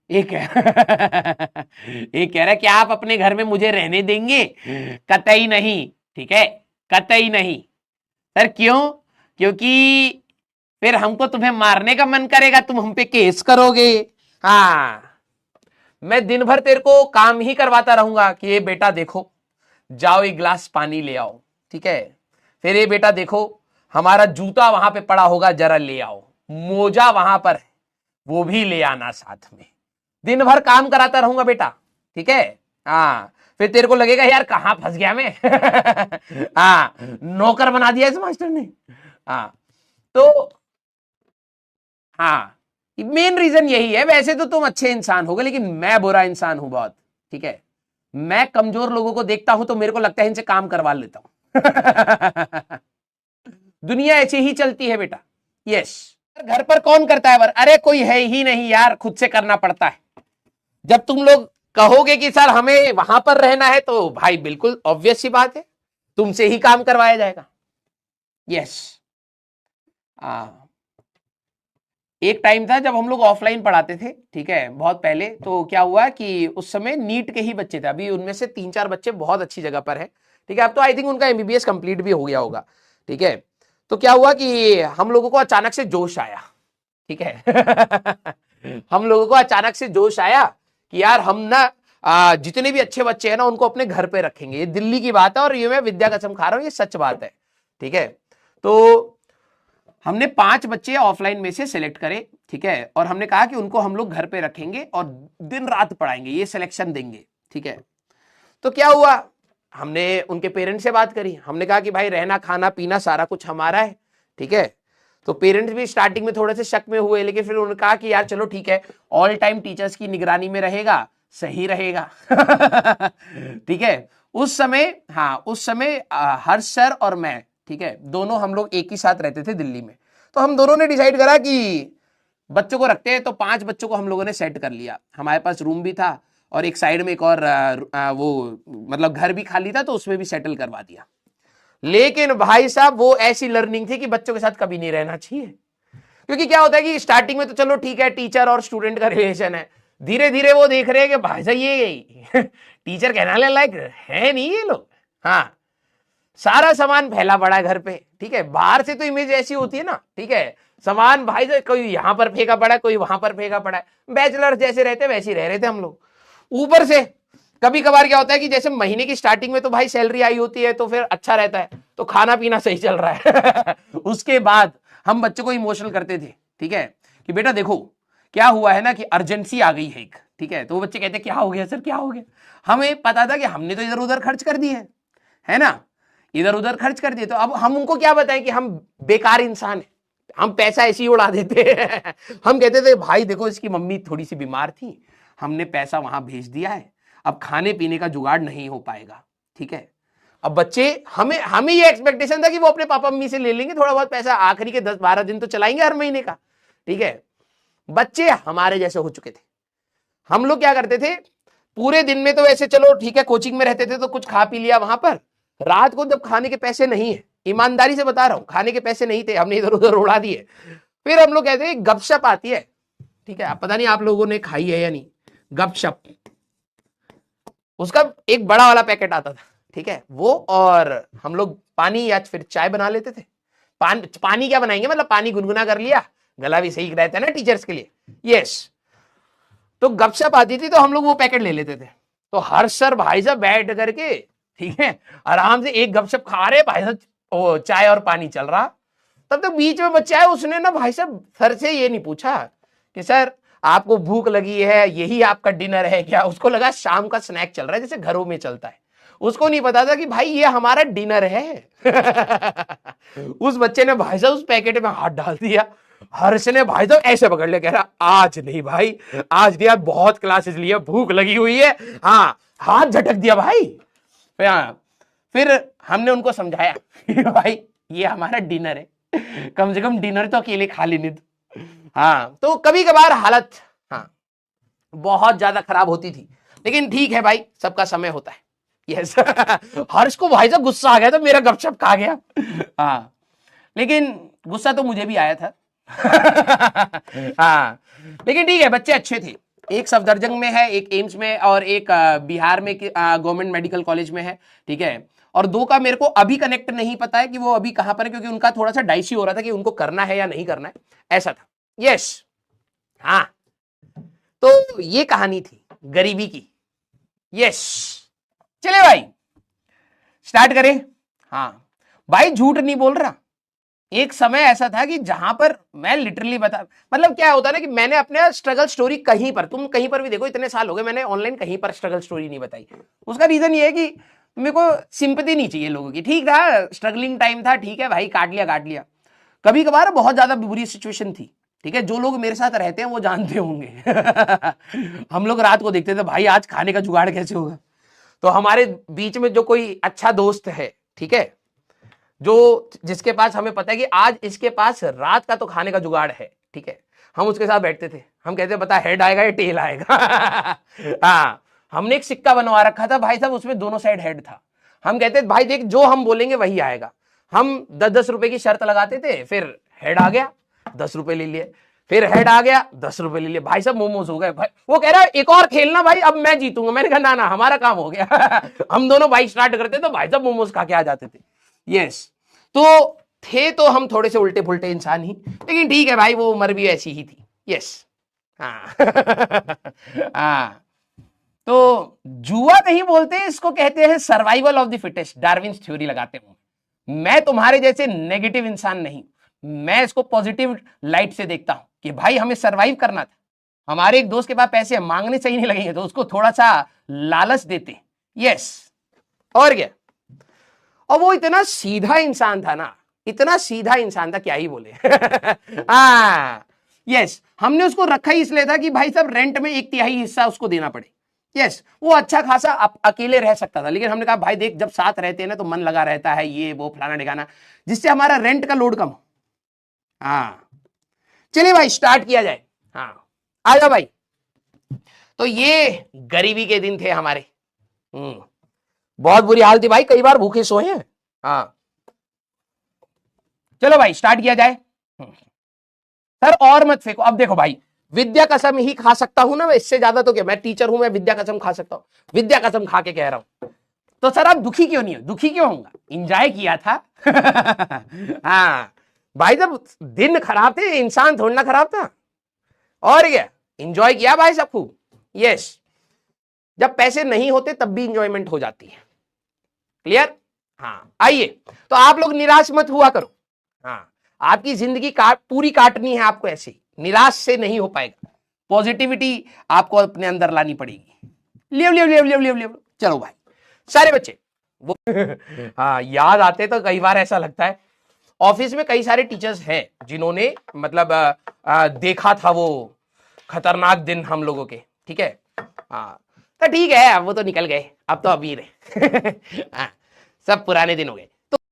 एक एक कह रहा है कि आप अपने घर में मुझे रहने देंगे? कतई नहीं, ठीक है, कतई नहीं। सर क्यों? क्योंकि फिर हमको तुम्हें मारने का मन करेगा, तुम हम पे केस करोगे। हाँ, मैं दिन भर तेरे को काम ही करवाता रहूंगा कि ये बेटा देखो, जाओ एक गिलास पानी ले आओ, ठीक है, फिर ये बेटा देखो हमारा जूता वहां पे पड़ा होगा, जरा ले आओ, मोजा वहां पर है वो भी ले आना साथ में। दिन भर काम कराता रहूंगा बेटा, ठीक है। हाँ, फिर तेरे को लगेगा यार कहां फंस गया मैं। हाँ, नौकर बना दिया इस मास्टर ने। हाँ, तो हाँ, मेन रीजन यही है। वैसे तो तुम अच्छे इंसान होगे, लेकिन मैं बुरा इंसान हूं बहुत, ठीक है। मैं कमजोर लोगों को देखता हूं तो मेरे को लगता है इनसे काम करवा लेता हूं। दुनिया ऐसे ही चलती है बेटा। यस। घर पर कौन करता है? अरे कोई है ही नहीं यार, खुद से करना पड़ता है। जब तुम लोग कहोगे कि सर हमें वहां पर रहना है, तो भाई बिल्कुल ऑब्वियस सी बात है, तुमसे ही काम करवाया जाएगा। यस। एक टाइम था जब हम लोग ऑफलाइन पढ़ाते थे, ठीक है, बहुत पहले। तो क्या हुआ कि उस समय नीट के ही बच्चे थे, अभी उनमें से 3-4 बच्चे बहुत अच्छी जगह पर है, ठीक है। अब तो आई थिंक उनका एमबीबीएस कंप्लीट भी हो गया होगा, ठीक है। तो क्या हुआ कि हम लोगों को अचानक से जोश आया, ठीक है। हम लोगों को अचानक से जोश आया कि यार हम ना जितने भी अच्छे बच्चे हैं ना उनको अपने घर पे रखेंगे। ये दिल्ली की बात है और ये मैं विद्या कसम खा रहा हूं, ये सच बात है, ठीक है। तो हमने 5 बच्चे ऑफलाइन में से सिलेक्ट करे, ठीक है, और हमने कहा कि उनको हम लोग घर पे रखेंगे और दिन रात पढ़ाएंगे, ये सिलेक्शन देंगे, ठीक है। तो क्या हुआ, हमने उनके पेरेंट्स से बात करी, हमने कहा कि भाई रहना खाना पीना सारा कुछ हमारा है, ठीक है। तो पेरेंट्स भी स्टार्टिंग में थोड़े से शक में हुए, लेकिन फिर उन्होंने कहा कि यार चलो ठीक है, ऑल टाइम टीचर्स की निगरानी में रहेगा, सही रहेगा। ठीक है। उस समय, हाँ उस समय हर्ष सर और मैं, ठीक है, दोनों हम लोग एक ही साथ रहते थे दिल्ली में। तो हम दोनों ने डिसाइड करा कि बच्चों को रखते हैं। तो 5 बच्चों को हम लोगों ने सेट कर लिया, हमारे पास रूम भी था और एक साइड में एक और वो मतलब घर भी खाली था, तो उसमें भी सेटल करवा दिया। लेकिन भाई साहब वो ऐसी लर्निंग थी कि बच्चों के साथ कभी नहीं रहना चाहिए। क्योंकि क्या होता है कि स्टार्टिंग में तो चलो ठीक है, टीचर और स्टूडेंट का रिलेशन है, धीरे धीरे वो देख रहे हैं कि भाई साहब ये टीचर कहने लायक है नहीं ये लोग। हाँ, सारा सामान फैला पड़ा है घर पे, ठीक है। बाहर से तो इमेज ऐसी होती है ना, ठीक है, सामान भाई साहब कोई यहां पर फेंका पड़ा है, कोई वहां पर फेंका पड़ा है। बैचलर जैसे रहते वैसे ही रह रहे थे हम लोग। ऊपर से कभी कभार क्या होता है कि जैसे महीने की स्टार्टिंग में तो भाई सैलरी आई होती है तो फिर अच्छा रहता है, तो खाना पीना सही चल रहा है। उसके बाद हम बच्चों को इमोशनल करते थे, ठीक है, कि बेटा देखो क्या हुआ है ना कि अर्जेंसी आ गई है एक, ठीक है। तो वो बच्चे कहते क्या हो गया सर, क्या हो गया? हमें पता था कि हमने तो इधर उधर खर्च कर दिए है ना, इधर उधर खर्च कर दिए। तो अब हम उनको क्या बताएं कि हम बेकार इंसान है, हम पैसा ऐसे ही उड़ा देते हैं। हम कहते थे भाई देखो इसकी मम्मी थोड़ी सी बीमार थी, हमने पैसा वहां भेज दिया है, अब खाने पीने का जुगाड़ नहीं हो पाएगा, ठीक है। अब बच्चे, हमें हमें ये एक्सपेक्टेशन था कि वो अपने पापा मम्मी से ले लेंगे थोड़ा बहुत पैसा, आखिरी के 10-12 दिन तो चलाएंगे हर महीने का, ठीक है। बच्चे हमारे जैसे हो चुके थे। हम लोग क्या करते थे, पूरे दिन में तो वैसे चलो ठीक है कोचिंग में रहते थे तो कुछ खा पी लिया वहां पर, रात को जब खाने के पैसे नहीं है, ईमानदारी से बता रहा हूं खाने के पैसे नहीं थे, हमने इधर उधर उड़ा दिए। फिर हम लोग कहते हैं गपशप आती है, ठीक है, पता नहीं आप लोगों ने खाई है या नहीं गपशप। उसका एक बड़ा वाला पैकेट आता था, ठीक है, वो और हम लोग पानी या फिर चाय बना लेते थे। पानी क्या बनाएंगे, मतलब पानी गुनगुना कर लिया, गला भी सही रहता है ना टीचर्स के लिए। यस। तो गपशप आती थी तो हम लोग वो पैकेट ले लेते थे। तो हर सर भाई साहब बैठ करके, ठीक है, आराम से एक गपशप खा रहे भाई साहब, चाय और पानी चल रहा। तब तक बीच में बच्चा है, उसने ना भाई साहब सर से ये नहीं पूछा कि सर आपको भूख लगी है, यही आपका डिनर है क्या? उसको लगा शाम का स्नैक चल रहा है जैसे घरों में चलता है। उसको नहीं पता था कि भाई ये हमारा डिनर है। उस बच्चे ने भाई साहब उस पैकेट में हाथ डाल दिया। हर्ष ने भाई साहब ऐसे पकड़ लिया, कह रहा आज नहीं भाई, आज नहीं, आज बहुत क्लासेस लिए, भूख लगी हुई है। हाँ, हाथ झटक दिया भाई। फिर हमने उनको समझाया कि भाई ये हमारा डिनर है, कम से कम डिनर तो अकेले खा लेने दो। हाँ, तो कभी कभार हालत, हाँ, बहुत ज्यादा खराब होती थी, लेकिन ठीक है भाई, सबका समय होता है। यस। हर्ष को भाई साहब गुस्सा आ गया था, मेरा गपशप खा गया। हाँ, लेकिन गुस्सा तो मुझे भी आया था। हाँ, लेकिन ठीक है, बच्चे अच्छे थे, एक सफदरजंग में है, एक एम्स में, और एक बिहार में गवर्नमेंट मेडिकल कॉलेज में है, ठीक है। और 2 का मेरे को अभी कनेक्ट नहीं पता है कि वो अभी कहां पर है, क्योंकि उनका थोड़ा सा डाइसी हो रहा था कि उनको करना है या नहीं करना है, ऐसा था। यस, हाँ, तो ये कहानी थी गरीबी की। यस, चले भाई स्टार्ट करें। हाँ भाई, झूठ नहीं बोल रहा। एक समय ऐसा था कि जहां पर मैं लिटरली बता, मतलब क्या होता है ना कि मैंने अपने स्ट्रगल स्टोरी कहीं पर, तुम कहीं पर भी देखो, इतने साल हो गए मैंने ऑनलाइन कहीं पर स्ट्रगल स्टोरी नहीं बताई। उसका रीजन ये है कि मेरे को सिंपैथी नहीं चाहिए लोगों की। ठीक था, स्ट्रगलिंग टाइम था, ठीक है भाई, काट लिया काट लिया। कभी कभार बहुत ज्यादा बुरी सिचुएशन थी, ठीक है। जो लोग मेरे साथ रहते हैं वो जानते होंगे हम लोग रात को देखते थे भाई आज खाने का जुगाड़ कैसे होगा। तो हमारे बीच में जो कोई अच्छा दोस्त है, ठीक है, जो जिसके पास हमें पता है कि आज इसके पास रात का तो खाने का जुगाड़ है, ठीक है, हम उसके साथ बैठते थे। हम कहते बता हेड आएगा या टेल आएगा हाँ, हमने एक सिक्का बनवा रखा था भाई साहब, उसमें दोनों साइड हेड था। हम कहते भाई देख जो हम बोलेंगे वही आएगा। हम 10-10 रुपए की शर्त लगाते थे, फिर हेड आ गया 10 रुपए ले लिए, फिर हेड आ गया 10 रुपए ले लिए। भाई साहब मोमोज हो गए। भाई वो कह रहा है एक और खेलना भाई, अब मैं जीतूंगा। मैंने कहा ना ना हमारा काम हो गया हम दोनों बाइक स्टार्ट करते तो भाई साहब मोमोज खा के आ जाते थे। यस, तो थे तो हम थोड़े से उल्टे फुल्टे इंसान ही, लेकिन ठीक है भाई वो उम्र भी ऐसी ही थी। यस, हाँ हाँ, तो जुआ नहीं बोलते इसको, कहते हैं survival of the fittest, Darwin's theory लगाते हूं। मैं तुम्हारे जैसे नेगेटिव इंसान नहीं, मैं इसको पॉजिटिव लाइट से देखता हूं कि भाई हमें सरवाइव करना था। हमारे एक दोस्त के पास पैसे मांगने सही नहीं लगेंगे तो उसको थोड़ा सा लालच देते। यस, और क्या। और वो इतना सीधा इंसान था ना, इतना सीधा इंसान था, क्या ही बोले हाँ, यस, हमने उसको रखा ही इसलिए था कि भाई साहब रेंट में 1/3 हिस्सा उसको देना पड़े। यस, वो अच्छा खासा अकेले रह सकता था, लेकिन हमने कहा भाई देख जब साथ रहते हैं ना तो मन लगा रहता है, ये वो फलाना ठिकाना, जिससे हमारा रेंट का लोड कम हो। हाँ, चलिए भाई स्टार्ट किया जाए। हाँ, आ जाओ भाई। तो ये गरीबी के दिन थे हमारे। बहुत बुरी हाल थी भाई, कई बार भूखे सोए हैं। हाँ, चलो भाई स्टार्ट किया जाए। सर और मत फेंको। अब देखो भाई, विद्या कसम ही खा सकता हूं ना मैं, इससे ज्यादा तो क्या, मैं टीचर हूं, मैं विद्या कसम खा सकता हूं। विद्या कसम खा के कह रहा हूं। तो सर आप दुखी क्यों नहीं हो? दुखी क्यों होऊंगा, एंजॉय किया था हाँ भाई, जब दिन खराब थे इंसान थोड़ा ना खराब था, और क्या, एंजॉय किया भाई सब खूब। यस, जब पैसे नहीं होते तब भी इंजॉयमेंट हो जाती है। क्लियर? हाँ, आइए, तो आप लोग निराश मत हुआ करो। हाँ, आपकी जिंदगी पूरी काटनी है आपको, ऐसे ही निराश से नहीं हो पाएगा। पॉजिटिविटी आपको अपने अंदर लानी पड़ेगी। लियो लियो लियो लियो लियो लियो। चलो भाई सारे बच्चे वो हाँ, याद आते तो कई बार ऐसा लगता है। ऑफिस में कई सारे टीचर्स हैं जिन्होंने मतलब देखा था वो खतरनाक दिन हम लोगों के, ठीक है। हाँ, तो ठीक है, वो तो निकल गए, अब तो अमीर है हाँ, सब पुराने दिन हो गए।